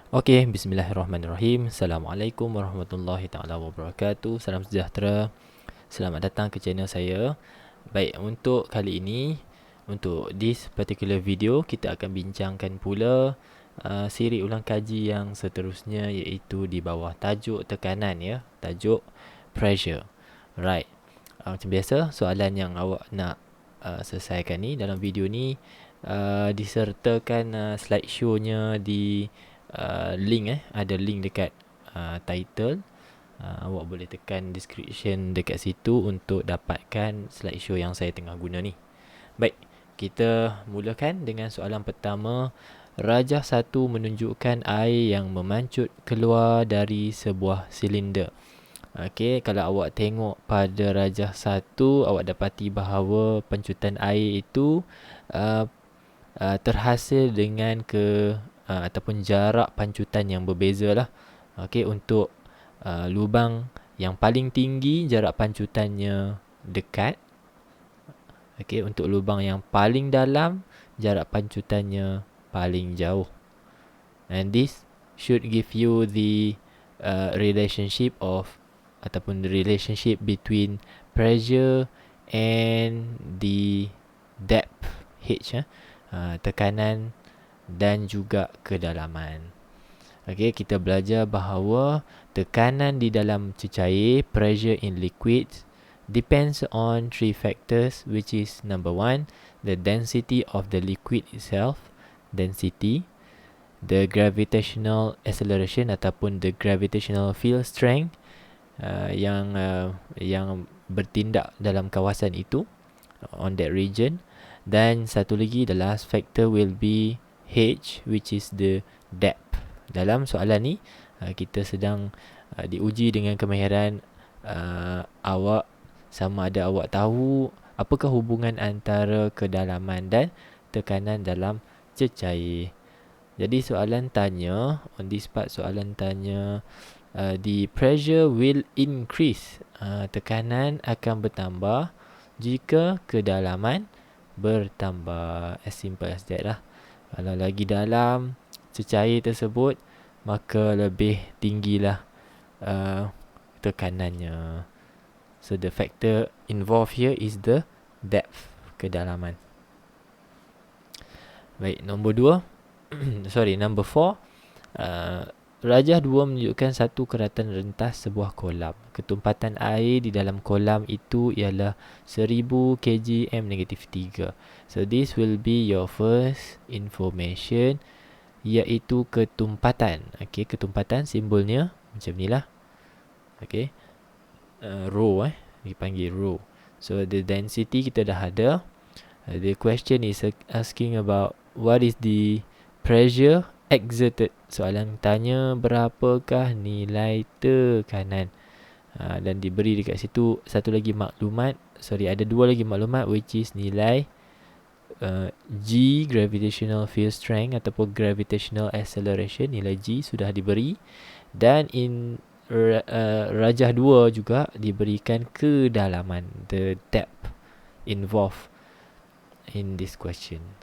Okey, bismillahirrahmanirrahim. Assalamualaikum warahmatullahi taala wabarakatuh. Salam sejahtera. Selamat datang ke channel saya. Baik, untuk kali ini, untuk this particular video, kita akan bincangkan pula siri ulang kaji yang seterusnya, iaitu di bawah tajuk tekanan, ya. Tajuk pressure. Right. Macam biasa, soalan yang awak nak selesaikan ni dalam video ni disertakan slideshow-nya di link, ada link dekat title. Awak boleh tekan description dekat situ untuk dapatkan slideshow yang saya tengah guna ni. Baik, kita mulakan dengan soalan pertama. Rajah 1 menunjukkan air yang memancut keluar dari sebuah silinder. Okey, kalau awak tengok pada rajah 1, awak dapati bahawa pancutan air itu terhasil dengan ataupun jarak pancutan yang berbeza lah. Okey, untuk lubang yang paling tinggi jarak pancutannya dekat. Okey, untuk lubang yang paling dalam jarak pancutannya paling jauh. And this should give you the relationship of ataupun the relationship between pressure and the depth H, tekanan dan juga kedalaman. Okey, kita belajar bahawa tekanan di dalam cecair, pressure in liquids, depends on three factors, which is number 1, the density of the liquid itself, density, the gravitational acceleration ataupun the gravitational field strength yang bertindak dalam kawasan itu, on that region. Dan satu lagi, the last factor will be H, which is the depth. Dalam soalan ni, kita sedang diuji dengan kemahiran awak, sama ada awak tahu apakah hubungan antara kedalaman dan tekanan dalam cecair. Jadi soalan tanya, on this part soalan tanya, the pressure will increase, tekanan akan bertambah jika kedalaman bertambah. As simple as that lah. Kalau lagi dalam cecair tersebut, maka lebih tinggilah tekanannya. So the factor involved here is the depth, kedalaman. Baik, nombor 2 number 4. Rajah 2 menunjukkan satu keratan rentas sebuah kolam. Ketumpatan air di dalam kolam itu ialah 1000 kgm-3. So this will be your first information, iaitu ketumpatan. Okey, ketumpatan simbolnya macam ni lah. Okey, rho dipanggil rho. So the density kita dah ada. The question is asking about what is the pressure exerted. Soalan tanya berapakah nilai tekanan. Dan diberi dekat situ satu lagi maklumat. Ada dua lagi maklumat, which is nilai G, gravitational field strength ataupun gravitational acceleration. Nilai G sudah diberi. Dan rajah 2 juga diberikan kedalaman, the depth involved in this question.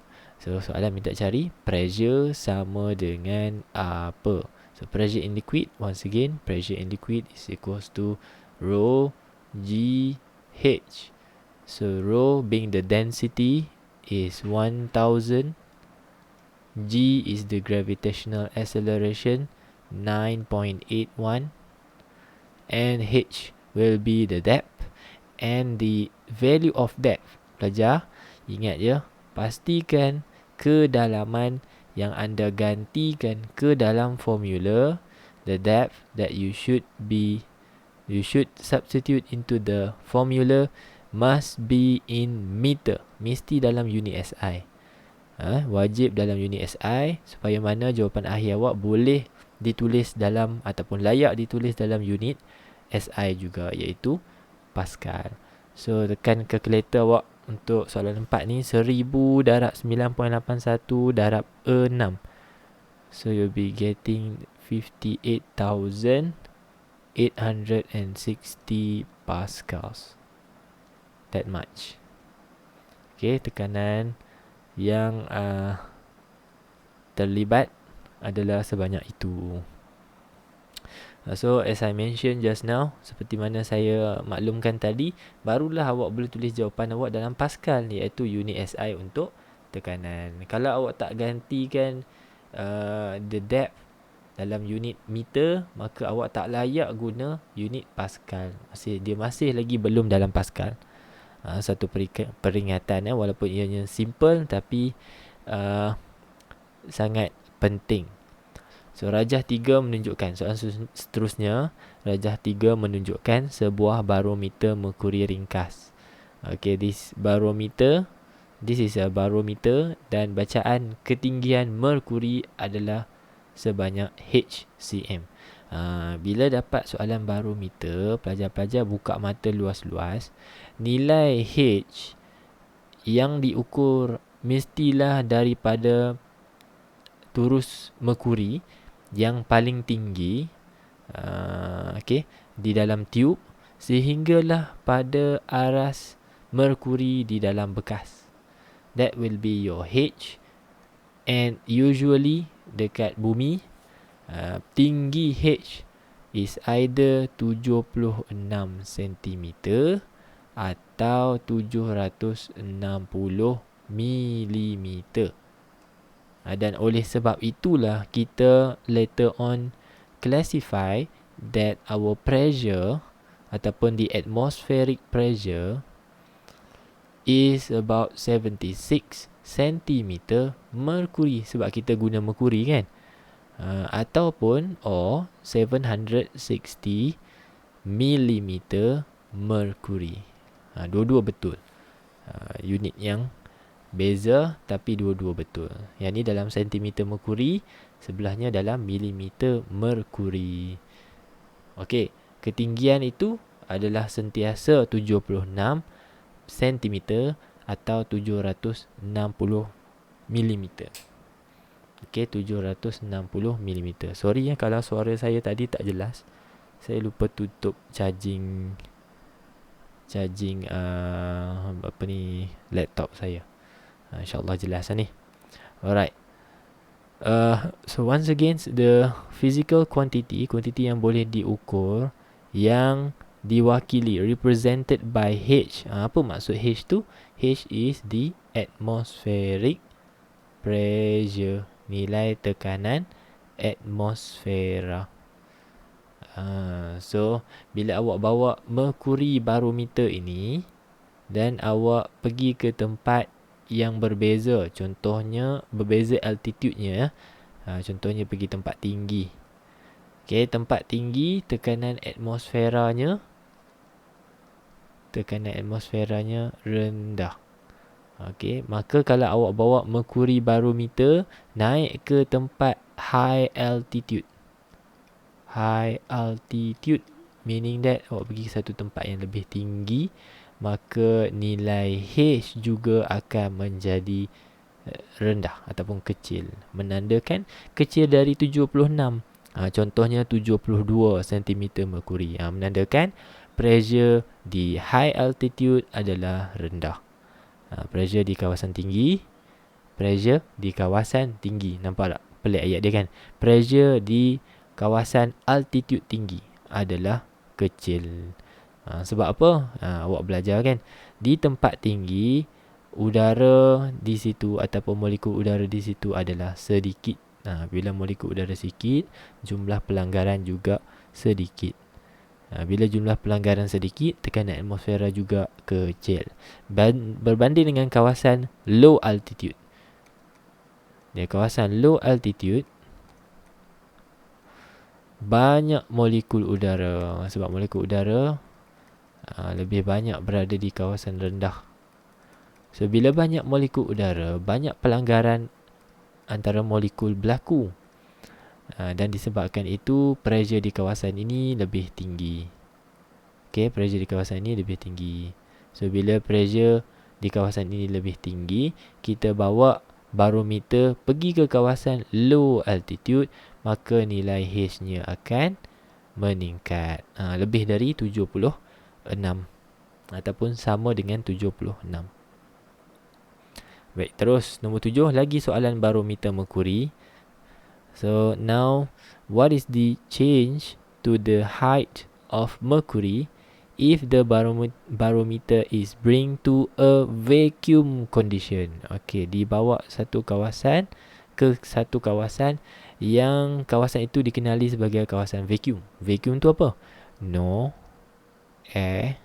So soalan minta cari pressure sama dengan apa. So pressure in liquid, once again, pressure in liquid is equals to rho G H. So rho being the density is 1000. G is the gravitational acceleration, 9.81. And H will be the depth. And the value of depth, pelajar, ingat ya, pastikan kedalaman yang anda gantikan ke dalam formula, the depth that you should substitute into the formula must be in meter. Mesti dalam unit SI. Wajib dalam unit SI, supaya mana jawapan akhir awak boleh ditulis dalam ataupun layak ditulis dalam unit SI juga, iaitu Pascal. So tekan kalkulator awak untuk soalan 4 ni, 1000 darab 9.81 darab 6. So you'll be getting 58,860 pascals. That much. Okay, tekanan yang terlibat adalah sebanyak itu. So as I mentioned just now, seperti mana saya maklumkan tadi, barulah awak boleh tulis jawapan awak dalam Pascal, iaitu unit SI untuk tekanan. Kalau awak tak gantikan the depth dalam unit meter, maka awak tak layak guna unit Pascal. Dia masih lagi belum dalam Pascal. Satu peringatan, walaupun ianya simple tapi sangat penting. So rajah 3 menunjukkan, soalan seterusnya, rajah 3 menunjukkan sebuah barometer merkuri ringkas. Okay, this is a barometer dan bacaan ketinggian merkuri adalah sebanyak HCM. Bila dapat soalan barometer, pelajar-pelajar buka mata luas-luas. Nilai H yang diukur mestilah daripada turus merkuri yang paling tinggi di dalam tiub sehinggalah pada aras merkuri di dalam bekas. That will be your H. And usually dekat bumi, tinggi H is either 76 cm atau 760 mm. Dan oleh sebab itulah kita later on classify that our pressure ataupun the atmospheric pressure is about 76 cm merkuri, sebab kita guna merkuri kan, ataupun 760 mm merkuri. Dua-dua betul. Unit yang beza tapi dua-dua betul. Yang ni dalam sentimeter merkuri, sebelahnya dalam milimeter merkuri. Okey, ketinggian itu adalah sentiasa 76 cm atau 760 mm. Okey, 760 mm. Sorry kalau suara saya tadi tak jelas. Saya lupa tutup charging laptop saya. InsyaAllah jelas ni. Alright. So once again, the physical quantity yang boleh diukur, yang diwakili, represented by H. Apa maksud H tu? H is the atmospheric pressure, nilai tekanan atmosfera. So bila awak bawa merkuri barometer ini dan awak pergi ke tempat yang berbeza, contohnya berbeza altitude-nya, contohnya pergi tempat tinggi. Okey, tempat tinggi tekanan atmosferanya rendah. Okey, maka kalau awak bawa merkuri barometer naik ke tempat high altitude meaning that awak pergi ke satu tempat yang lebih tinggi, maka nilai H juga akan menjadi rendah ataupun kecil, menandakan kecil dari 76. Contohnya 72 cm merkuri, menandakan pressure di high altitude adalah rendah. Pressure di kawasan tinggi, pressure di kawasan tinggi. Nampak tak pelik ayat dia kan? Pressure di kawasan altitude tinggi adalah kecil. Sebab apa? Awak belajar kan, di tempat tinggi udara di situ ataupun molekul udara di situ adalah sedikit. Bila molekul udara sedikit, jumlah pelanggaran juga sedikit. Bila jumlah pelanggaran sedikit, tekanan atmosfera juga kecil. Berbanding dengan kawasan low altitude. Di kawasan low altitude, banyak molekul udara, sebab molekul udara lebih banyak berada di kawasan rendah. So bila banyak molekul udara, banyak pelanggaran antara molekul berlaku, dan disebabkan itu pressure di kawasan ini lebih tinggi. Okey, pressure di kawasan ini lebih tinggi. So bila pressure di kawasan ini lebih tinggi, kita bawa barometer pergi ke kawasan low altitude, maka nilai H-nya akan meningkat, lebih dari 76 ataupun sama dengan 76. Baik, terus nombor 7 lagi soalan barometer merkuri. So now, what is the change to the height of mercury if the barometer is bring to a vacuum condition? Okay, dibawa satu kawasan ke satu kawasan yang kawasan itu dikenali sebagai kawasan vacuum. Vacuum tu apa? No air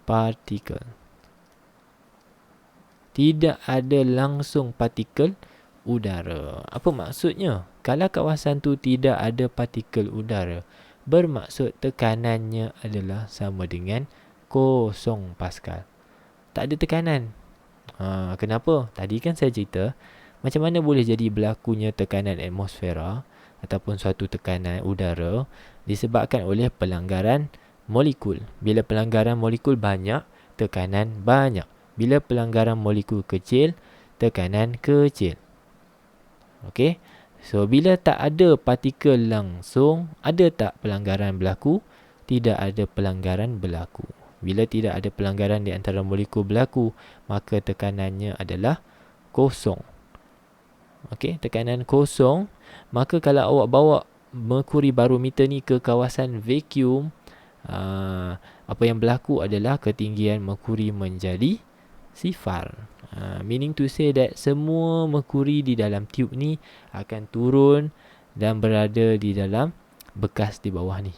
particle. Tidak ada langsung partikel udara. Apa maksudnya? Kalau kawasan tu tidak ada partikel udara, bermaksud tekanannya adalah sama dengan 0 Pascal. Tak ada tekanan. Kenapa? Tadi kan saya cerita, macam mana boleh jadi berlakunya tekanan atmosfera ataupun suatu tekanan udara disebabkan oleh pelanggaran molekul. Bila pelanggaran molekul banyak, tekanan banyak. Bila pelanggaran molekul kecil, tekanan kecil. Okey. So, bila tak ada partikel langsung, ada tak pelanggaran berlaku? Tidak ada pelanggaran berlaku. Bila tidak ada pelanggaran di antara molekul berlaku, maka tekanannya adalah kosong. Okey, tekanan kosong. Maka kalau awak bawa mercury barometer ni ke kawasan vacuum, apa yang berlaku adalah ketinggian mercury menjadi sifar. Meaning to say that semua merkuri di dalam tube ni akan turun dan berada di dalam bekas di bawah ni,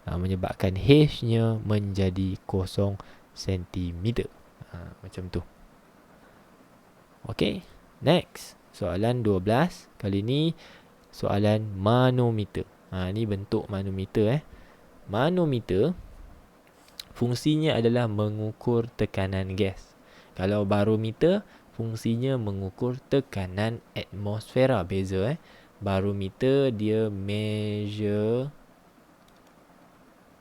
menyebabkan H-nya menjadi 0 cm. Macam tu. Okay, next. Soalan 12. Kali ni soalan manometer. Ni bentuk manometer. Manometer fungsinya adalah mengukur tekanan gas. Kalau barometer, fungsinya mengukur tekanan atmosfera. Beza Barometer dia measure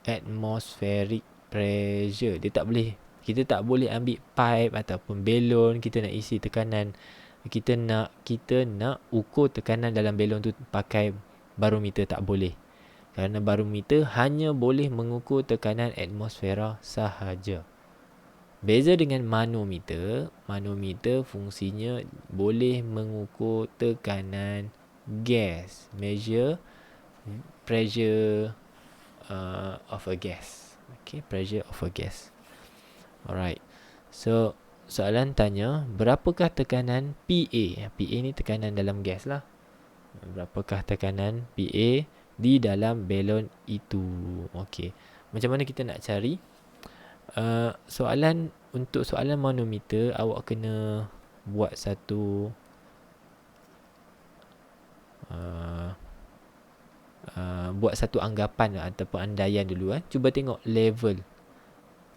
atmospheric pressure. Kita tak boleh ambil pipe ataupun belon, kita nak isi tekanan. Kita nak ukur tekanan dalam belon tu pakai barometer, tak boleh. Kerana barometer hanya boleh mengukur tekanan atmosfera sahaja. Beza dengan manometer, manometer fungsinya boleh mengukur tekanan gas, measure pressure of a gas. Okay, pressure of a gas. Alright. So, soalan tanya, berapakah tekanan PA? PA ni tekanan dalam gas lah. Berapakah tekanan PA di dalam belon itu? Okay. Macam mana kita nak cari? Untuk soalan manometer, awak kena buat satu anggapan ataupun andaian dulu. Cuba tengok level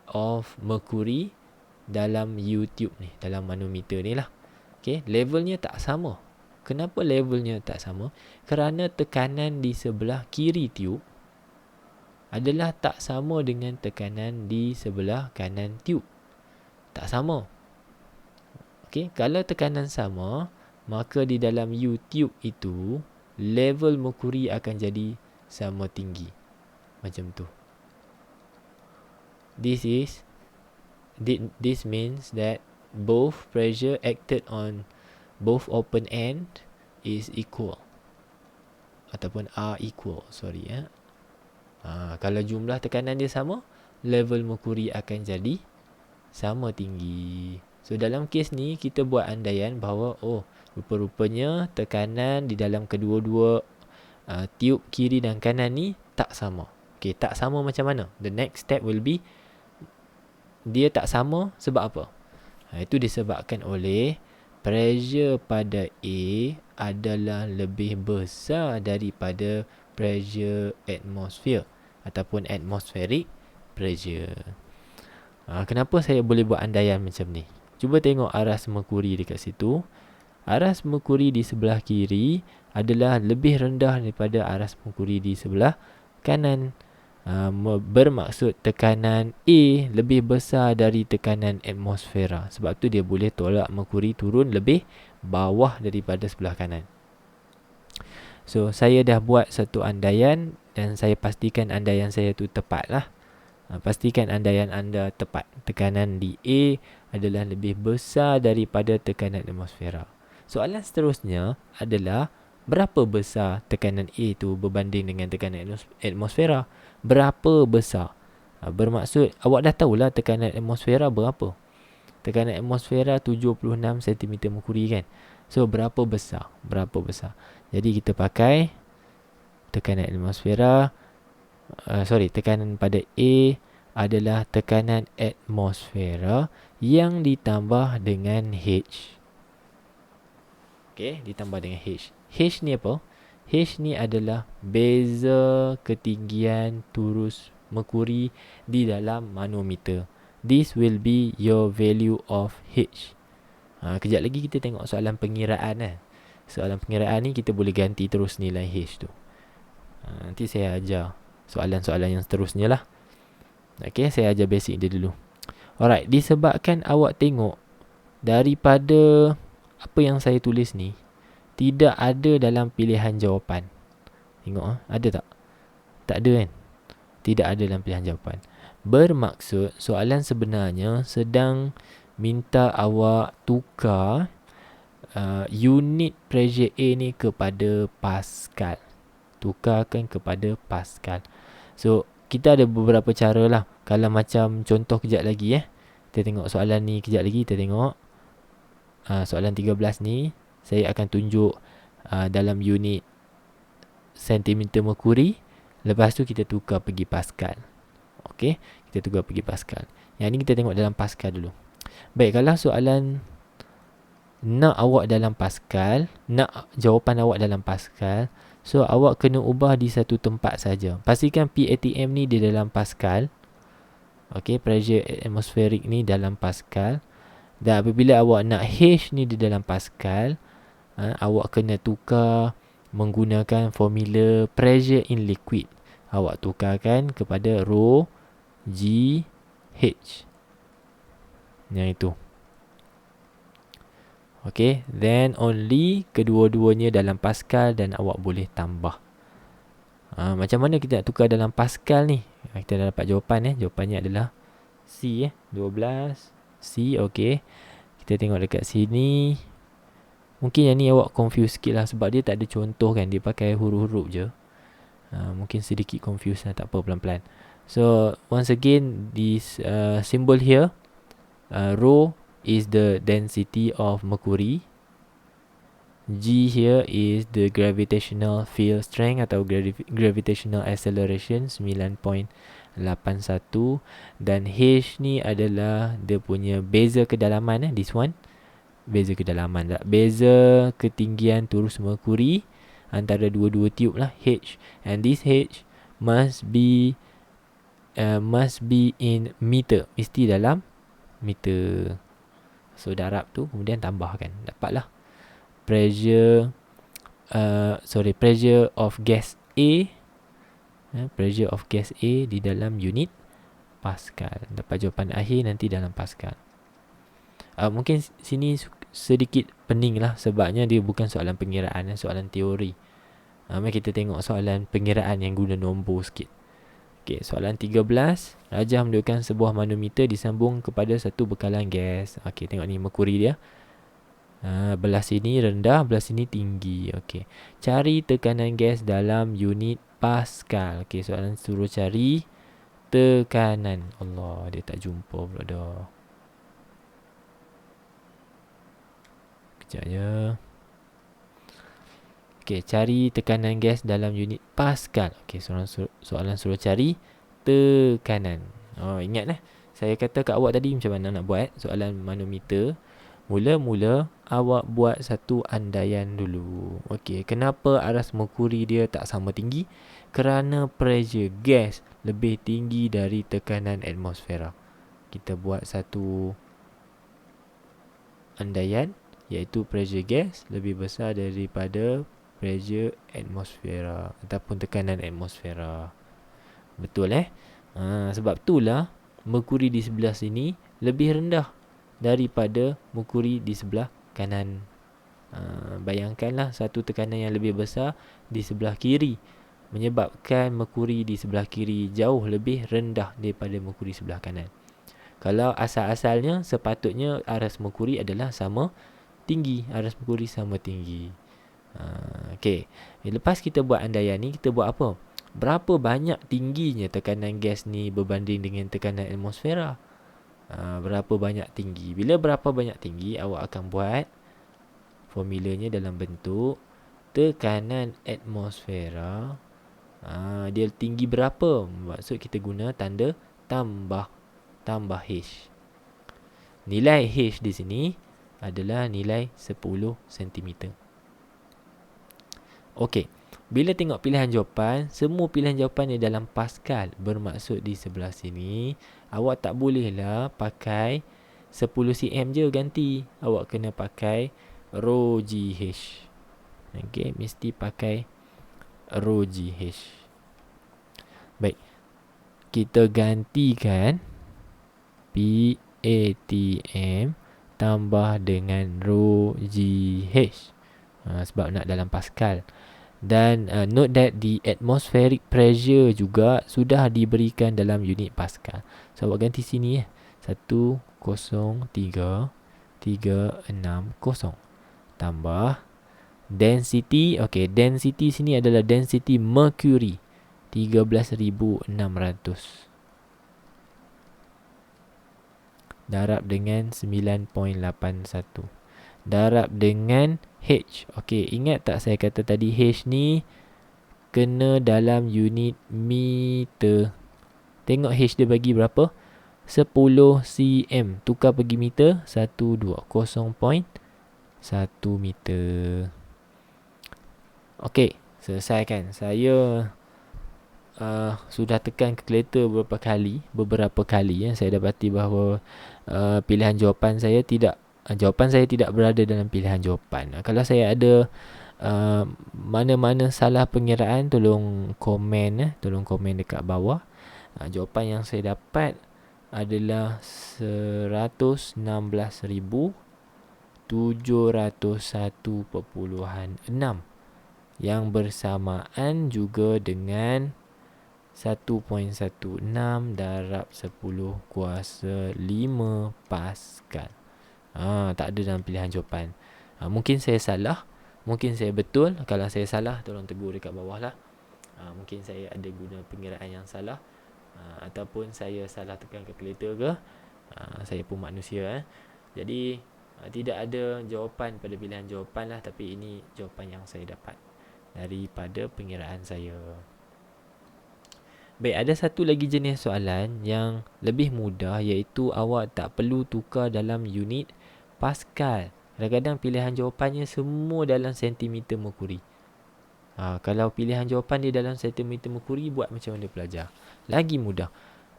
of mercury dalam YouTube ni, dalam manometer ni lah. Okay, levelnya tak sama. Kenapa levelnya tak sama? Kerana tekanan di sebelah kiri tube adalah tak sama dengan tekanan di sebelah kanan tube. Tak sama. Okey, kalau tekanan sama, maka di dalam YouTube itu level mercury akan jadi sama tinggi. Macam tu. This means that both pressure acted on both open end is equal. Ataupun are equal, kalau jumlah tekanan dia sama, level mercury akan jadi sama tinggi. So dalam kes ni kita buat andaian bahawa rupa-rupanya tekanan di dalam kedua-dua tiub kiri dan kanan ni tak sama. Okay, tak sama macam mana? The next step will be, dia tak sama sebab apa? Itu disebabkan oleh pressure pada A adalah lebih besar daripada pressure atmosphere ataupun atmospheric pressure. Kenapa saya boleh buat andaian macam ni? Cuba tengok aras mercury dekat situ. Aras mercury di sebelah kiri adalah lebih rendah daripada aras mercury di sebelah kanan. Bermaksud tekanan A lebih besar dari tekanan atmosfera. Sebab tu dia boleh tolak mercury turun lebih bawah daripada sebelah kanan. So, saya dah buat satu andaian dan saya pastikan andaian saya tu tepat lah. Pastikan andaian anda tepat. Tekanan di A adalah lebih besar daripada tekanan atmosfera. Soalan seterusnya adalah, Berapa besar tekanan A tu berbanding dengan tekanan atmosfera? Berapa besar? Bermaksud awak dah tahulah tekanan atmosfera berapa. Tekanan atmosfera 76 cm merkuri kan. So berapa besar? Berapa besar? Jadi kita pakai tekanan atmosfera, tekanan pada A adalah tekanan atmosfera yang ditambah dengan H. Okey, ditambah dengan H. H ni apa? H ni adalah beza ketinggian turus merkuri di dalam manometer. This will be your value of H. Kejap lagi kita tengok soalan pengiraan. Soalan pengiraan ni kita boleh ganti terus nilai H tu. Nanti saya ajar soalan-soalan yang seterusnya lah. Okay, saya ajar basic dia dulu. Alright, disebabkan awak tengok daripada apa yang saya tulis ni tidak ada dalam pilihan jawapan. Tengok ada tak? Tak ada kan? Tidak ada dalam pilihan jawapan. Bermaksud soalan sebenarnya sedang minta awak tukar unit pressure A ni kepada Pascal. Tukarkan kepada Pascal. So kita ada beberapa cara lah. Kalau macam contoh kejap lagi kita tengok soalan ni kejap lagi. Kita tengok soalan 13 ni saya akan tunjuk dalam unit sentimeter merkuri. Lepas tu kita tukar pergi Pascal. Okey, kita tukar pergi Pascal. Yang ni kita tengok dalam Pascal dulu. Baik, kalau soalan nak awak dalam Pascal, nak jawapan awak dalam Pascal, so awak kena ubah di satu tempat saja. Pastikan PATM ni di dalam Pascal. Okey, pressure atmospheric ni dalam Pascal. Dan apabila awak nak H ni di dalam Pascal, awak kena tukar menggunakan formula pressure in liquid. Awak tukarkan kepada rho G H. Yang itu. Okay, then only kedua-duanya dalam Pascal dan awak boleh tambah. Macam mana kita nak tukar dalam Pascal ni? Kita dah dapat jawapan. Jawapannya adalah C 12 C. Okay, kita tengok dekat sini. Mungkin yang ni awak confuse sikit lah sebab dia tak ada contoh kan. Dia pakai huruf-huruf je. Mungkin sedikit confuse lah. Tak apa, pelan-pelan. So once again, this symbol here, rho is the density of mercury. G here is the gravitational field strength atau gravitational acceleration 9.81. Dan H ni adalah dia punya beza kedalaman. This one beza kedalaman tak? Beza ketinggian turus merkuri antara dua-dua tube lah, H. And this H must be in meter. Mesti dalam meter. So darab tu kemudian tambahkan, dapatlah pressure of gas A. Pressure of gas A di dalam unit Pascal. Dapat jawapan akhir nanti dalam Pascal. Mungkin sini sedikit pening lah sebabnya dia bukan soalan pengiraan, soalan teori. Mari kita tengok soalan pengiraan yang guna nombor sikit. Okay, soalan 13. Rajah menunjukkan sebuah manometer disambung kepada satu bekalan gas. Okay, tengok ni merkuri dia. Belah sini rendah, belah sini tinggi. Okay, cari tekanan gas dalam unit Pascal. Okay, soalan suruh cari tekanan. Allah, dia tak jumpa pula dah. Kejap je. Okay, cari tekanan gas dalam unit Pascal. Okay, soalan suruh cari tekanan. Ingat saya kata kat awak tadi macam mana nak buat soalan manometer. Mula-mula awak buat satu andaian dulu. Okay, kenapa aras merkuri dia tak sama tinggi? Kerana pressure gas lebih tinggi dari tekanan atmosfera. Kita buat satu andaian, iaitu pressure gas lebih besar daripada pressure atmosfera ataupun tekanan atmosfera. Betul sebab itulah merkuri di sebelah sini lebih rendah daripada merkuri di sebelah kanan. Bayangkanlah satu tekanan yang lebih besar di sebelah kiri menyebabkan merkuri di sebelah kiri jauh lebih rendah daripada merkuri sebelah kanan. Kalau asal-asalnya sepatutnya aras merkuri adalah sama tinggi. Aras merkuri sama tinggi. Okey. Lepas kita buat andaian ni, kita buat apa? Berapa banyak tingginya tekanan gas ni berbanding dengan tekanan atmosfera? Berapa banyak tinggi? Bila berapa banyak tinggi, awak akan buat formulanya dalam bentuk tekanan atmosfera. Dia tinggi berapa? Maksud kita guna tanda tambah H. Nilai H di sini adalah nilai 10 cm. Okey. Bila tengok pilihan jawapan, semua pilihan jawapan ni dalam Pascal. Bermaksud di sebelah sini, awak tak bolehlah pakai 10 cm je ganti. Awak kena pakai rho GH. Okey, mesti pakai rho GH. Baik. Kita gantikan PATM tambah dengan rho GH. Sebab nak dalam Pascal. Dan note that the atmospheric pressure juga sudah diberikan dalam unit Pascal. So awak ganti sini 103,360 tambah density. Okey, density sini adalah density mercury 13,600 darab dengan 9.81 darab dengan H. Okey, ingat tak saya kata tadi H ni kena dalam unit meter. Tengok H dia bagi berapa? 10 cm. Tukar pergi meter, 120.1 meter. Okey, selesaikan. Saya sudah tekan kalkulator beberapa kali saya dapati bahawa pilihan jawapan saya tidak berada dalam pilihan jawapan. Kalau saya ada mana-mana salah pengiraan, tolong komen dekat bawah. Jawapan yang saya dapat adalah 116,701.6 yang bersamaan juga dengan 1.16 darab 10 kuasa 5 Pascal. Tak ada dalam pilihan jawapan. Mungkin saya salah, mungkin saya betul. Kalau saya salah, tolong tegur dekat bawah lah. Mungkin saya ada guna pengiraan yang salah, ataupun saya salah tekan kalkulator ke. Saya pun manusia. Jadi tidak ada jawapan pada pilihan jawapan lah, tapi ini jawapan yang saya dapat daripada pengiraan saya. Baik, ada satu lagi jenis soalan yang lebih mudah, iaitu awak tak perlu tukar dalam unit Pascal. Kadang-kadang pilihan jawapannya semua dalam sentimeter merkuri. Kalau pilihan jawapan dia dalam sentimeter merkuri, buat macam mana pelajar? Lagi mudah.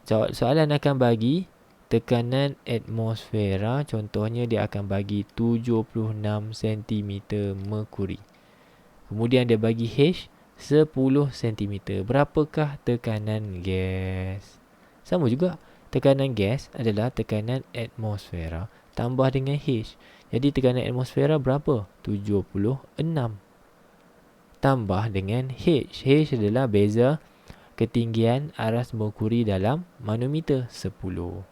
Soalan akan bagi tekanan atmosfera, contohnya dia akan bagi 76 cm merkuri. Kemudian dia bagi H 10 cm. Berapakah tekanan gas? Sama juga. Tekanan gas adalah tekanan atmosfera tambah dengan H. Jadi tekanan atmosfera berapa? 76. Tambah dengan H. H adalah beza ketinggian aras merkuri dalam manometer, 10.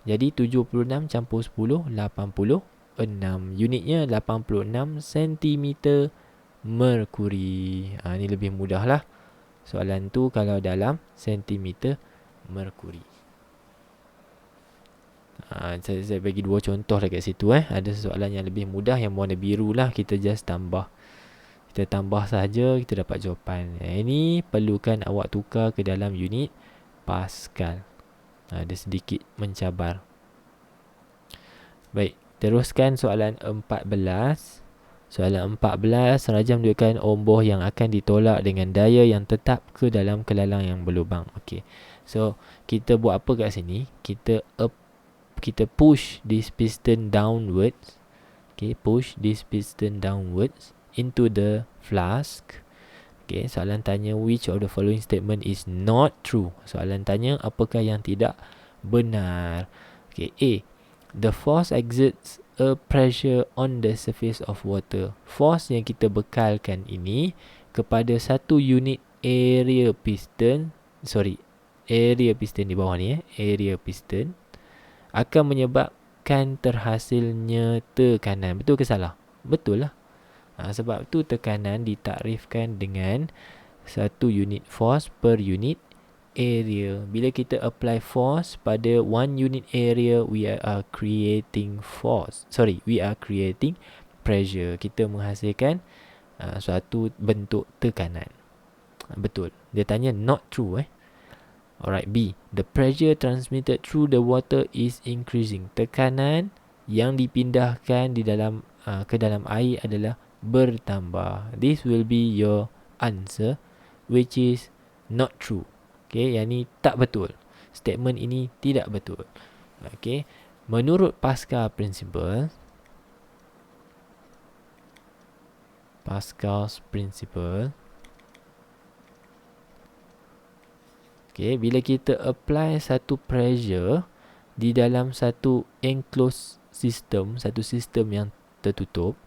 Jadi 76 campur 10, 86. Unitnya 86 cm merkuri. Ini lebih mudah lah. Soalan tu kalau dalam sentimeter merkuri. Saya bagi dua contoh dekat situ. Ada soalan yang lebih mudah yang warna biru lah. Kita just tambah. Kita tambah saja, kita dapat jawapan. Ini perlukan awak tukar ke dalam unit Pascal. Ada sedikit mencabar. Baik, teruskan soalan 14. Soalan 14, Raja menunjukkan omboh yang akan ditolak dengan daya yang tetap ke dalam kelalang yang berlubang. Okey. So, kita buat apa kat sini? Kita push this piston downwards. Okay, push this piston downwards into the flask. Okay, soalan tanya which of the following statement is not true. Soalan tanya apakah yang tidak benar. Okay, A. The force exerts a pressure on the surface of water. Force yang kita bekalkan ini kepada satu unit area piston di bawah ni, area piston, akan menyebabkan terhasilnya tekanan. Betul ke salah? Betul lah. Sebab tu tekanan ditakrifkan dengan 1 unit force per unit area. Bila kita apply force pada 1 unit area, we are creating pressure. Kita menghasilkan suatu bentuk tekanan. Betul. Dia tanya not true Alright, B. The pressure transmitted through the water is increasing. Tekanan yang dipindahkan di dalam ke dalam air adalah bertambah. This will be your answer, which is not true. Okay, yang ni tak betul. Statement ini tidak betul. Okay, menurut Pascal's principle, okay, bila kita apply satu pressure di dalam satu enclosed system, satu sistem yang tertutup,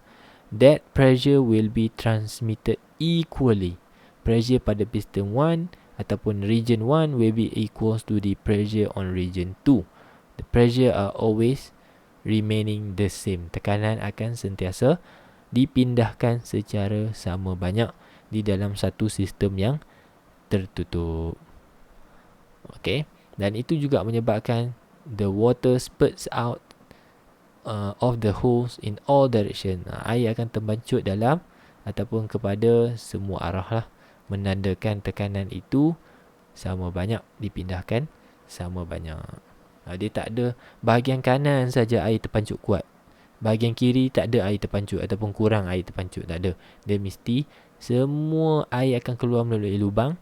that pressure will be transmitted equally. Pressure pada piston 1 ataupun region 1 will be equals to the pressure on region 2. The pressure are always remaining the same. Tekanan akan sentiasa dipindahkan secara sama banyak di dalam satu sistem yang tertutup. Okay, dan itu juga menyebabkan the water spurts out of the holes in all direction. Air akan terbancut dalam ataupun kepada semua arah lah, menandakan tekanan itu sama banyak, dipindahkan sama banyak. Dia tak ada bahagian kanan saja air terpancut kuat, bahagian kiri tak ada air terpancut ataupun kurang air terpancut, tak ada. Dia mesti semua air akan keluar melalui lubang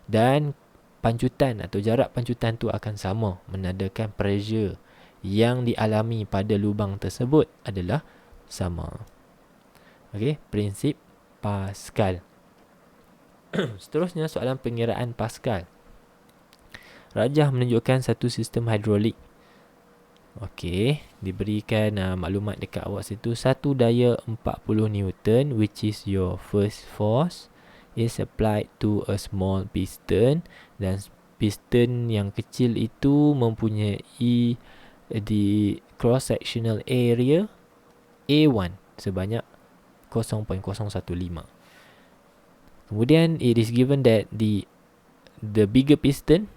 dan pancutan atau jarak pancutan tu akan sama, menandakan pressure yang dialami pada lubang tersebut adalah sama. Okey, prinsip Pascal. Seterusnya soalan pengiraan Pascal. Rajah menunjukkan satu sistem hidrolik. Okey, diberikan maklumat dekat awak situ. Satu daya 40 Newton, which is your first force, is applied to a small piston, dan piston yang kecil itu mempunyai the cross sectional area A1 sebanyak 0.015. Kemudian it is given that the bigger piston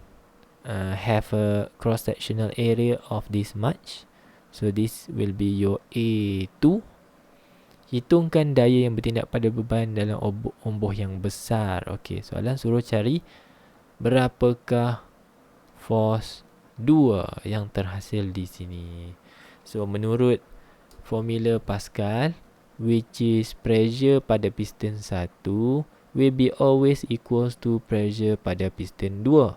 have a cross sectional area of this much, so this will be your A2. Hitungkan daya yang bertindak pada beban dalam omboh yang besar. Okey, soalan suruh cari berapakah force 2 yang terhasil di sini. So menurut formula Pascal, which is pressure pada piston 1 will be always equals to pressure pada piston 2.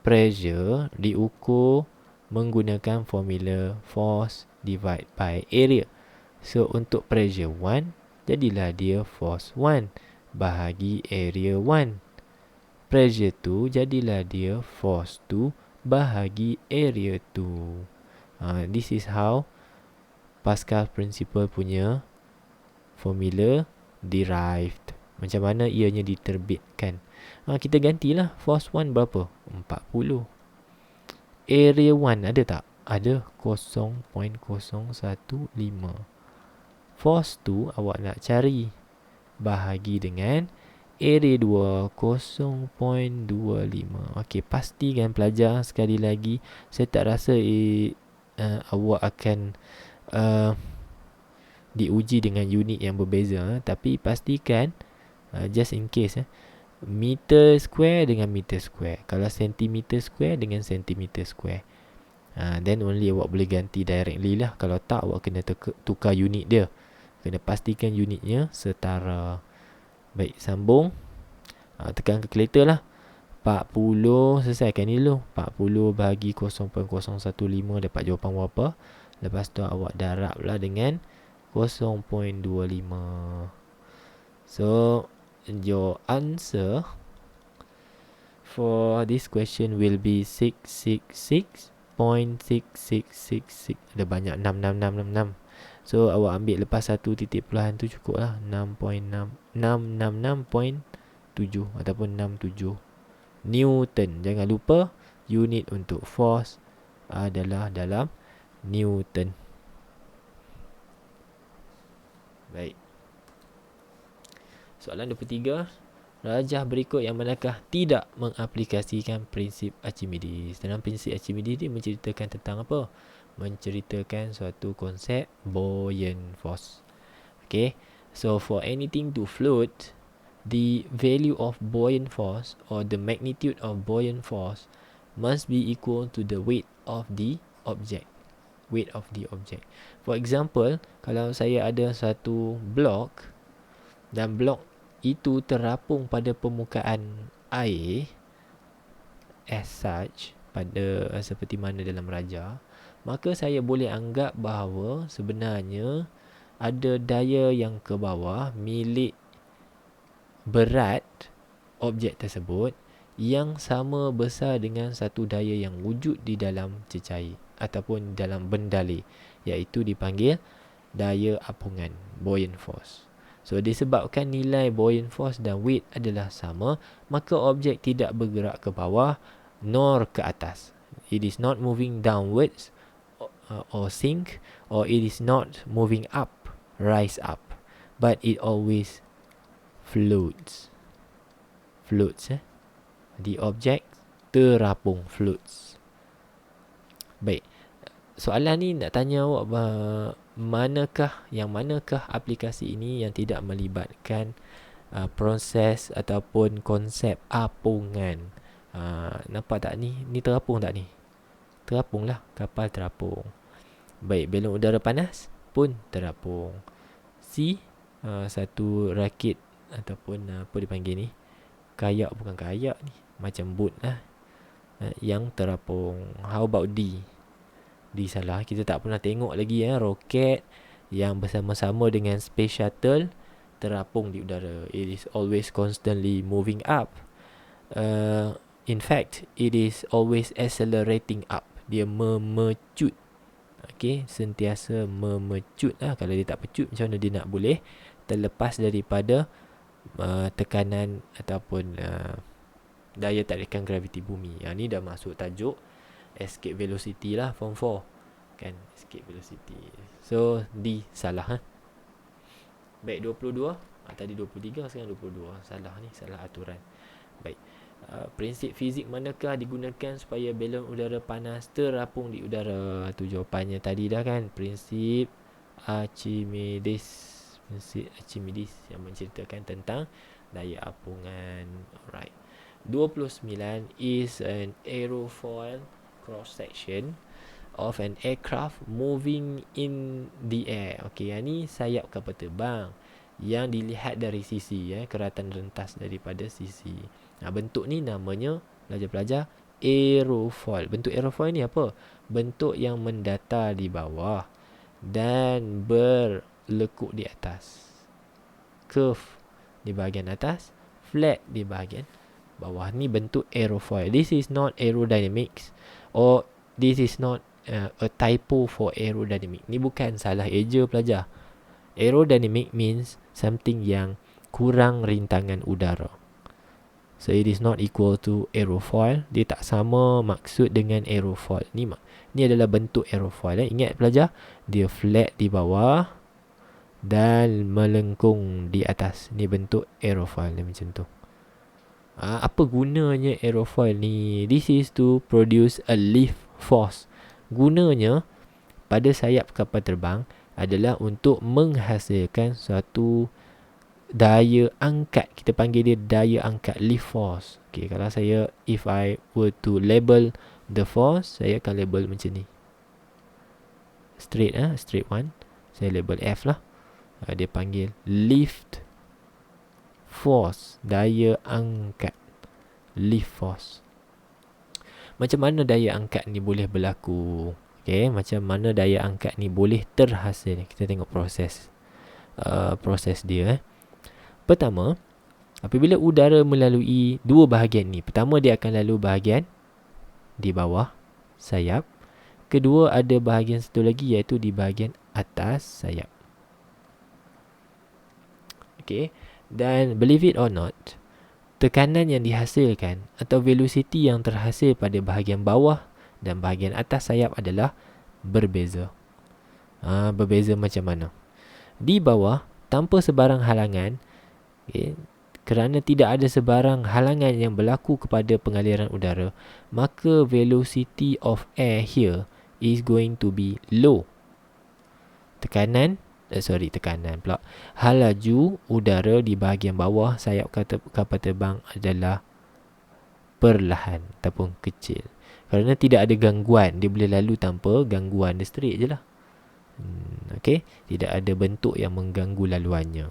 Pressure diukur menggunakan formula force divide by area. So untuk pressure 1, jadilah dia force 1 bahagi area 1. Pressure 2, jadilah dia force 2 bahagi area 2. This is how Pascal principle punya formula derived. Macam mana ianya diterbitkan. Kita gantilah force 1 berapa? 40. Area 1 ada tak? Ada 0.015. Force 2 awak nak cari, bahagi dengan area 2 0.25. Okey, pastikan pelajar sekali lagi, saya tak rasa awak akan diuji dengan unit yang berbeza, tapi pastikan just in case meter square dengan meter square. Kalau sentimeter square dengan sentimeter square, then only awak boleh ganti directly lah. Kalau tak, awak kena tukar unit dia. Kena pastikan unitnya setara. Baik, sambung. Tekan calculator lah. 40, selesaikan ni dulu. 40 bahagi 0.015 dapat jawapan berapa. Lepas tu awak darab lah dengan 0.25. So your answer for this question will be 666.6666. Ada banyak 66666. So awak ambil lepas satu titik pelahan tu cukup lah. 666.7 ataupun 67 Newton. Jangan lupa unit untuk force adalah dalam Newton. Baik. Soalan 23, rajah berikut yang manakah tidak mengaplikasikan prinsip Archimedes? Dalam prinsip Archimedes ni menceritakan tentang apa? Menceritakan suatu konsep buoyant force. Okay, so for anything to float, the value of buoyant force or the magnitude of buoyant force must be equal to the weight of the object. For example, kalau saya ada satu blok dan blok itu terapung pada permukaan air as such, pada seperti mana dalam rajah, maka saya boleh anggap bahawa sebenarnya ada daya yang ke bawah milik berat objek tersebut yang sama besar dengan satu daya yang wujud di dalam cecair ataupun dalam bendalih, iaitu dipanggil daya apungan, buoyant force. So disebabkan nilai buoyant force dan weight adalah sama, maka objek tidak bergerak ke bawah nor ke atas. It is not moving downwards or sink, or it is not moving up, rise up, but it always floats. The object terapung, floats. Baik, soalan ni nak tanya awak manakah aplikasi ini yang tidak melibatkan proses ataupun konsep apungan. Nampak tak ni? Ni terapung tak ni? Terapung lah, kapal terapung. Baik, belon udara panas pun terapung. Satu rakit ataupun apa dipanggil ni, kayak, bukan kayak ni, macam boat lah, yang terapung. How about D? D salah, kita tak pernah tengok lagi roket yang bersama-sama dengan space shuttle terapung di udara. It is always constantly moving up. In fact, it is always accelerating up. Dia memecut. Okay, sentiasa memecut lah. Kalau dia tak pecut, macam mana dia nak boleh terlepas daripada tekanan ataupun daya tarikan graviti bumi. Yang ni dah masuk tajuk escape velocity lah, form 4 kan, escape velocity. So D salah. Baik, 22. Tadi 23, sekarang 22. Salah ni, salah aturan. Baik, prinsip fizik manakah digunakan supaya belon udara panas terapung di udara? Tu jawapannya tadi dah kan, prinsip Archimedes. Prinsip Archimedes yang menceritakan tentang daya apungan. Alright. 29 is an aerofoil cross section of an aircraft moving in the air. Okey, yang ni sayap kapal terbang yang dilihat dari sisi, keratan rentas daripada sisi. Bentuk ni namanya, pelajar-pelajar, aerofoil. Bentuk aerofoil ni apa? Bentuk yang mendatar di bawah dan berlekuk di atas. Curve di bahagian atas, flat di bahagian bawah. Ni bentuk aerofoil. This is not aerodynamics, or this is not a typo for aerodynamic. Ni bukan salah eja pelajar. Aerodynamic means something yang kurang rintangan udara. So it is not equal to aerofoil. Dia tak sama maksud dengan aerofoil. Ni adalah bentuk aerofoil. Ingat pelajar, dia flat di bawah dan melengkung di atas. Ni bentuk aerofoil ni, macam tu. Apa gunanya aerofoil ni? This is to produce a lift force. Gunanya pada sayap kapal terbang adalah untuk menghasilkan suatu daya angkat. Kita panggil dia daya angkat, lift force. Okay, kalau saya, if I were to label the force, saya akan label macam ni. Straight one. Saya label F lah. Dia panggil lift force, daya angkat, lift force. Macam mana daya angkat ni boleh berlaku? Okay, macam mana daya angkat ni boleh terhasil? Kita tengok proses dia. Pertama, apabila udara melalui dua bahagian ni, pertama dia akan lalu bahagian di bawah sayap. Kedua, ada bahagian satu lagi, iaitu di bahagian atas sayap. Okay, dan believe it or not, tekanan yang dihasilkan atau velocity yang terhasil pada bahagian bawah dan bahagian atas sayap adalah berbeza. Berbeza macam mana? Di bawah, tanpa sebarang halangan, Okay. Kerana tidak ada sebarang halangan yang berlaku kepada pengaliran udara, maka velocity of air here is going to be low. Tekanan pula. Laju udara di bahagian bawah sayap kapal terbang adalah perlahan ataupun kecil. Kerana tidak ada gangguan, dia boleh lalu tanpa gangguan, dia straight je lah. Okay, tidak ada bentuk yang mengganggu laluannya.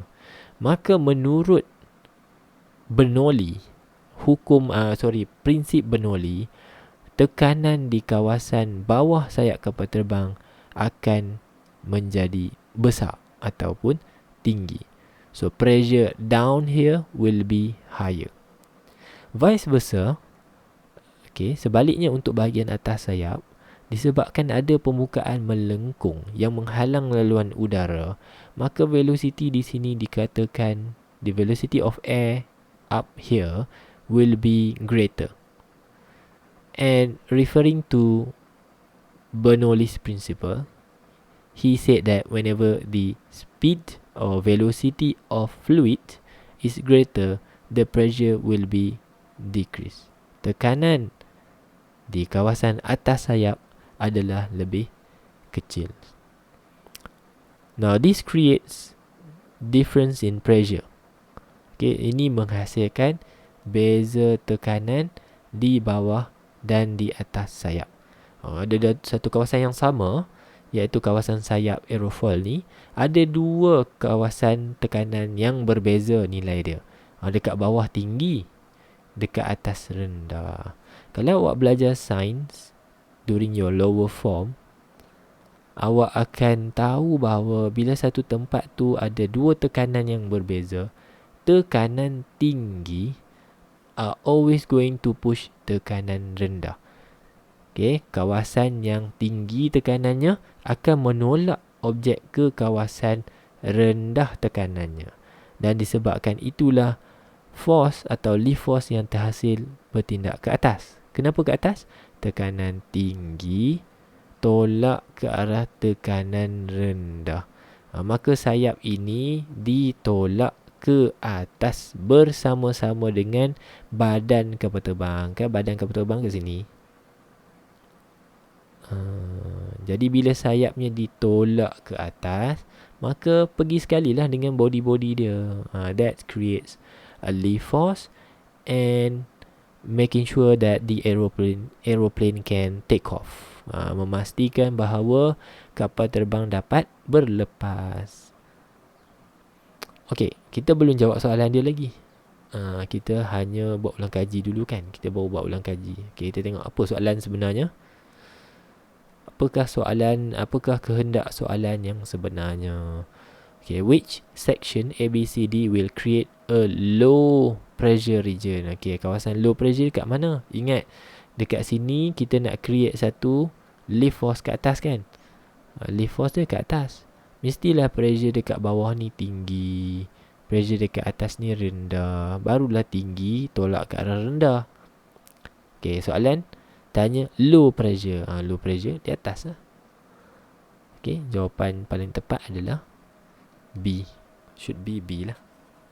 Maka menurut Bernoulli, prinsip Bernoulli, tekanan di kawasan bawah sayap kapal terbang akan menjadi besar ataupun tinggi. So pressure down here will be higher. Vice versa, sebaliknya untuk bahagian atas sayap, disebabkan ada permukaan melengkung yang menghalang laluan udara, maka velocity di sini dikatakan the velocity of air up here will be greater. And referring to Bernoulli's principle, he said that whenever the speed or velocity of fluid is greater, the pressure will be decreased. Tekanan di kawasan atas sayap adalah lebih kecil. Now this creates difference in pressure. Ini menghasilkan beza tekanan di bawah dan di atas sayap. Ada satu kawasan yang sama, iaitu kawasan sayap aerofoil ni, ada dua kawasan tekanan yang berbeza nilai dia. Dekat bawah tinggi, dekat atas rendah. Kalau awak belajar sains during your lower form, awak akan tahu bahawa bila satu tempat tu ada dua tekanan yang berbeza, tekanan tinggi are always going to push tekanan rendah. Kawasan yang tinggi tekanannya akan menolak objek ke kawasan rendah tekanannya. Dan disebabkan itulah force atau lift force yang terhasil bertindak ke atas. Kenapa ke atas? Tekanan tinggi tolak ke arah tekanan rendah. Maka sayap ini ditolak ke atas bersama-sama dengan badan kapal terbang. Badan kapal terbang ke sini. Jadi bila sayapnya ditolak ke atas, maka pergi sekali lah dengan body-body dia. That creates a lift force and making sure that the aeroplane can take off. Memastikan bahawa kapal terbang dapat berlepas. Okey, kita belum jawab soalan dia lagi. Kita hanya buat ulang kaji dulu kan. Kita baru buat ulang kaji. Kita tengok apa soalan sebenarnya. Apakah kehendak soalan yang sebenarnya? Which section ABCD will create a low pressure region? Kawasan low pressure kat mana? Ingat, dekat sini kita nak create satu lift force kat atas kan? Lift force dia kat atas. Mestilah pressure dekat bawah ni tinggi, pressure dekat atas ni rendah. Barulah tinggi tolak ke arah rendah. Soalan tanya low pressure. Low pressure di atas lah. Jawapan paling tepat adalah B. Should be B lah.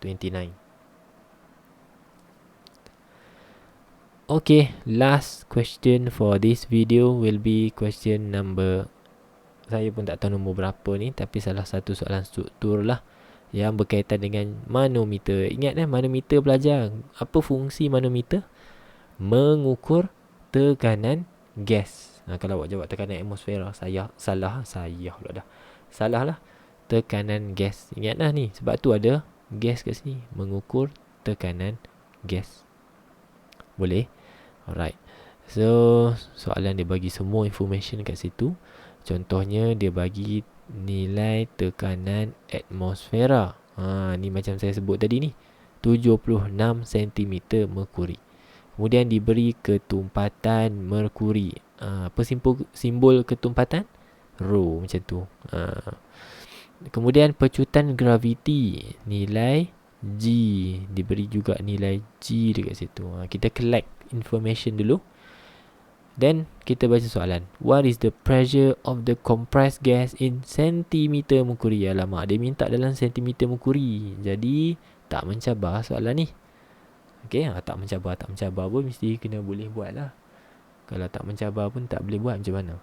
29. Last question for this video will be question number, saya pun tak tahu nombor berapa ni, tapi salah satu soalan struktur lah yang berkaitan dengan manometer. Ingat manometer belajar. Apa fungsi manometer? Mengukur tekanan gas. Kalau awak jawab tekanan atmosfera, salah lah. Tekanan gas. Ingatlah ni, sebab tu ada gas kat sini. Mengukur tekanan gas. Boleh? Alright. So, soalan dia bagi semua information kat situ. Contohnya dia bagi nilai tekanan atmosfera. Ni macam saya sebut tadi ni, 76 cm merkuri. Kemudian diberi ketumpatan merkuri. Apa simbol ketumpatan? Rho, macam tu. Kemudian pecutan graviti, nilai G. Diberi juga nilai G dekat situ. Kita collect information dulu. Then kita baca soalan. What is the pressure of the compressed gas in centimeter mercury? Alamak, dia minta dalam sentimeter mercury. Jadi tak mencabar soalan ni. Okey, tak mencabar pun mesti kena boleh buat lah. Kalau tak mencabar pun tak boleh buat, macam mana?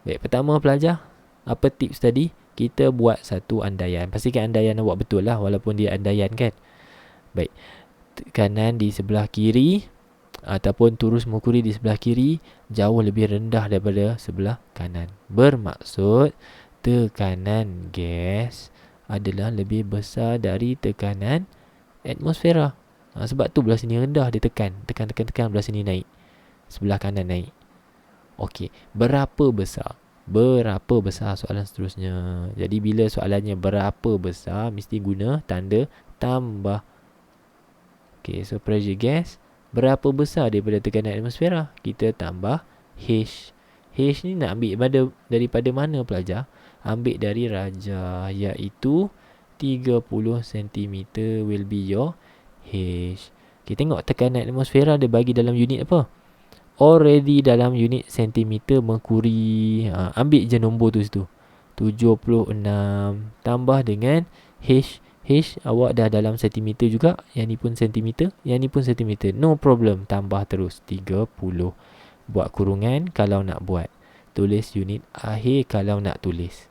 Baik, pertama pelajar, apa tips tadi? Kita buat satu andaian. Pastikan andaian awak betul lah, walaupun dia andaian kan. Baik, tekanan di sebelah kiri ataupun turus merkuri di sebelah kiri jauh lebih rendah daripada sebelah kanan. Bermaksud tekanan gas adalah lebih besar dari tekanan atmosfera. Sebab tu belah sini rendah dia tekan belah sini naik, sebelah kanan naik. Okey, berapa besar? Berapa besar soalan seterusnya. Jadi bila soalannya berapa besar, mesti guna tanda tambah. Okey, so pressure gas berapa besar daripada tekanan atmosfera? Kita tambah H. H ni nak ambil daripada mana pelajar? Ambil dari raja, iaitu 30 cm will be your H. Kita tengok tekanan atmosfera dia bagi dalam unit apa? Already dalam unit sentimeter merkuri. Ambil je nombor tu situ, 76 tambah dengan H. H awak dah dalam sentimeter juga. Yang ni pun sentimeter, yang ni pun sentimeter. No problem, tambah terus 30. Buat kurungan kalau nak buat. Tulis unit akhir kalau nak tulis.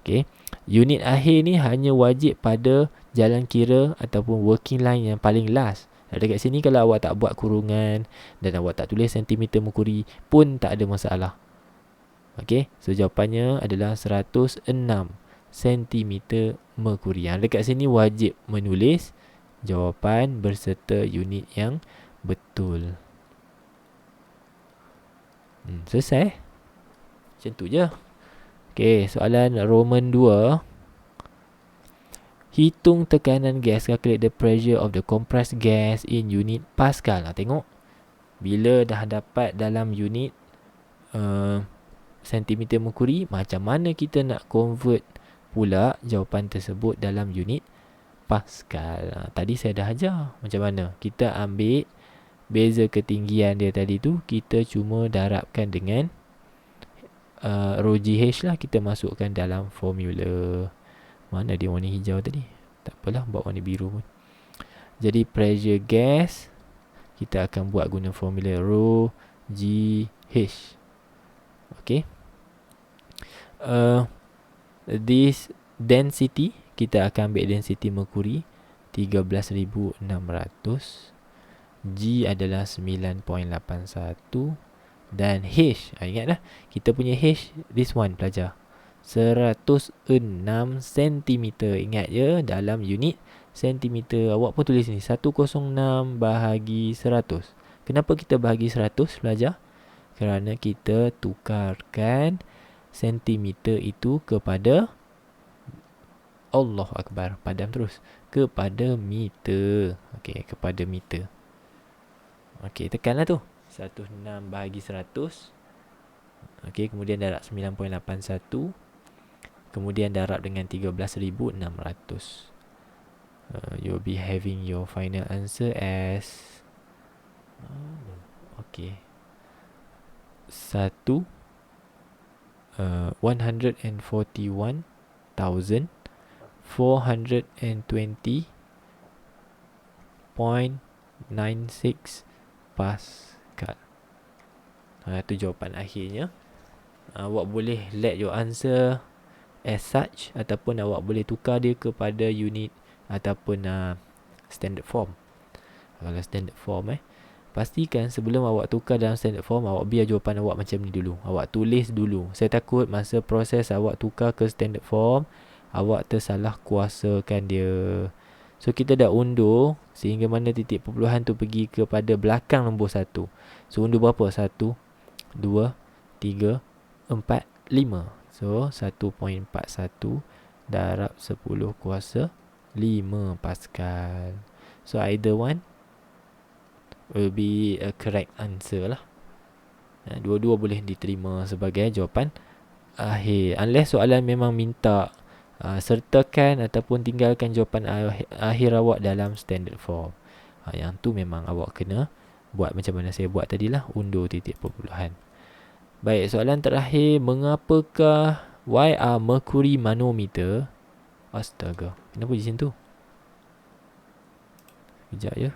Okay. Unit akhir ni hanya wajib pada jalan kira ataupun working line yang paling last. Dekat sini kalau awak tak buat kurungan dan awak tak tulis sentimeter merkuri pun tak ada masalah. Okay. So jawapannya adalah 106 cm merkuri. Yang dekat sini wajib menulis jawapan berserta unit yang betul. Selesai. Macam tu je. Okay, soalan Roman 2. Hitung tekanan gas, calculate the pressure of the compressed gas in unit Pascal. Tengok, bila dah dapat dalam unit sentimeter merkuri, macam mana kita nak convert pula jawapan tersebut dalam unit Pascal. Tadi saya dah ajar macam mana. Kita ambil beza ketinggian dia tadi tu, kita cuma darabkan dengan rho GH lah. Kita masukkan dalam formula. Mana dia warna hijau tadi? Tak apalah, buat warna biru pun. Jadi pressure gas kita akan buat guna formula rho GH. Okay. This density, kita akan ambil density merkuri 13,600. G adalah 9.81 dan H, ingatlah kita punya H, this one pelajar, 106 cm. Ingat je dalam unit sentimeter. Awak pun tulis ni 106 bahagi 100. Kenapa kita bahagi 100 pelajar? Kerana kita tukarkan sentimeter itu kepada, Allahu Akbar, padam terus, kepada meter. Okey, kepada meter. Okey, tekanlah tu 106 bahagi 100. Okey, kemudian darab 9.81. Kemudian darab dengan 13,600. You'll be having your final answer as okay, 141,420.96 Pascal. Itu jawapan akhirnya. Awak boleh let your answer as such ataupun awak boleh tukar dia kepada unit ataupun standard form. Kalau standard form pastikan sebelum awak tukar dalam standard form, awak biar jawapan awak macam ni dulu. Awak tulis dulu. Saya takut masa proses awak tukar ke standard form, awak tersalah kuasakan dia. So kita dah undur sehingga mana titik perpuluhan tu pergi kepada belakang nombor 1. So undur berapa? 1, 2, 3, 4, 5. So 1.41 darab 10 kuasa 5 Pascal. So either one will be a correct answer lah. Dua-dua boleh diterima sebagai jawapan akhir. Unless soalan memang minta sertakan ataupun tinggalkan jawapan akhir awak dalam standard form. Yang tu memang awak kena buat macam mana saya buat tadi lah, undur titik perpuluhan. Baik, soalan terakhir, mengapakah why are mercury manometer? Astaga, kenapa di sini tu? Kejap ya.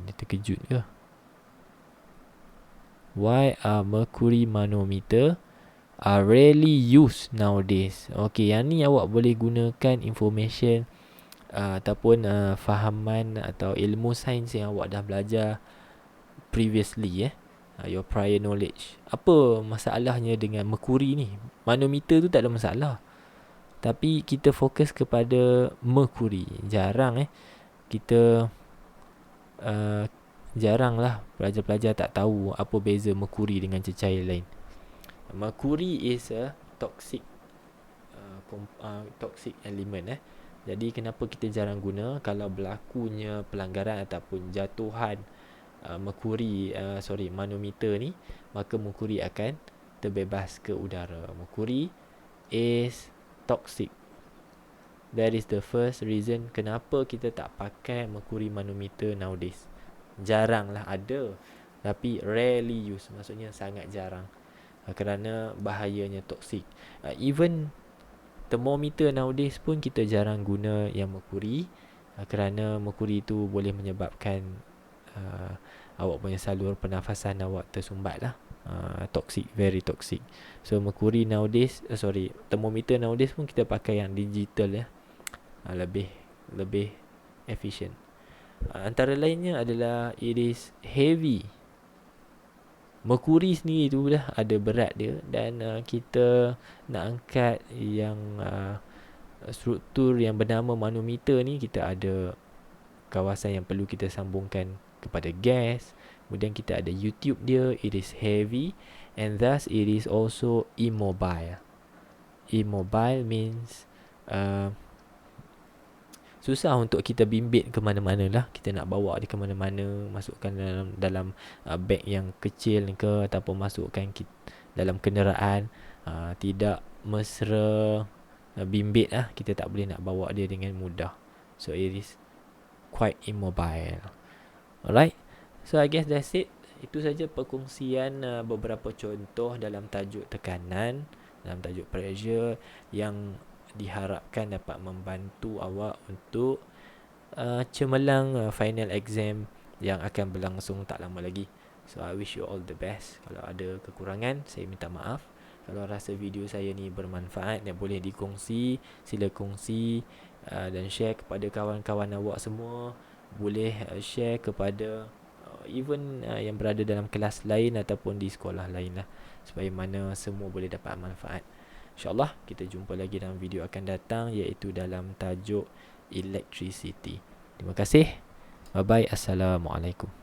Dia terkejut ke? Why are mercury manometer are rarely used nowadays? Okay, yang ni awak boleh gunakan information ataupun fahaman atau ilmu sains yang awak dah belajar previously, your prior knowledge. Apa masalahnya dengan mercury ni? Manometer tu tak ada masalah, tapi kita fokus kepada mercury. Jarang kita jarang lah pelajar-pelajar tak tahu apa beza mercury dengan cecair lain. Mercury is a toxic toxic element. Jadi kenapa kita jarang guna? Kalau berlakunya pelanggaran ataupun jatuhan manometer ni, maka mercury akan terbebas ke udara. Mercury is toxic. That is the first reason kenapa kita tak pakai mercury manometer nowadays. Jarang lah ada, tapi rarely use, maksudnya sangat jarang, kerana bahayanya toksik. Even thermometer nowadays pun kita jarang guna yang mercury, kerana mercury tu boleh menyebabkan awak punya salur pernafasan awak tersumbat lah. Toxic, very toxic. So mercury nowadays, thermometer nowadays pun kita pakai yang digital lebih efficient. Antara lainnya adalah it is heavy. Mercury sendiri tu dah ada berat dia, dan kita nak angkat yang struktur yang bernama manometer ni, kita ada kawasan yang perlu kita sambungkan kepada gas. Kemudian kita ada YouTube dia. It is heavy and thus it is also immobile. Immobile means susah untuk kita bimbit ke mana-mana lah. Kita nak bawa dia ke mana-mana, masukkan dalam beg yang kecil ke, ataupun masukkan dalam kenderaan, tidak mesra bimbit lah. Kita tak boleh nak bawa dia dengan mudah. So it is quite immobile. Alright, so I guess that's it. Itu saja perkongsian beberapa contoh dalam tajuk tekanan, dalam tajuk pressure, yang diharapkan dapat membantu awak untuk cemerlang final exam yang akan berlangsung tak lama lagi. So I wish you all the best. Kalau ada kekurangan, saya minta maaf. Kalau rasa video saya ni bermanfaat dan boleh dikongsi, sila kongsi dan share kepada kawan-kawan awak semua. Boleh share kepada even yang berada dalam kelas lain ataupun di sekolah lain lah, supaya mana semua boleh dapat manfaat. InsyaAllah kita jumpa lagi dalam video akan datang, iaitu dalam tajuk electricity. Terima kasih. Bye bye. Assalamualaikum.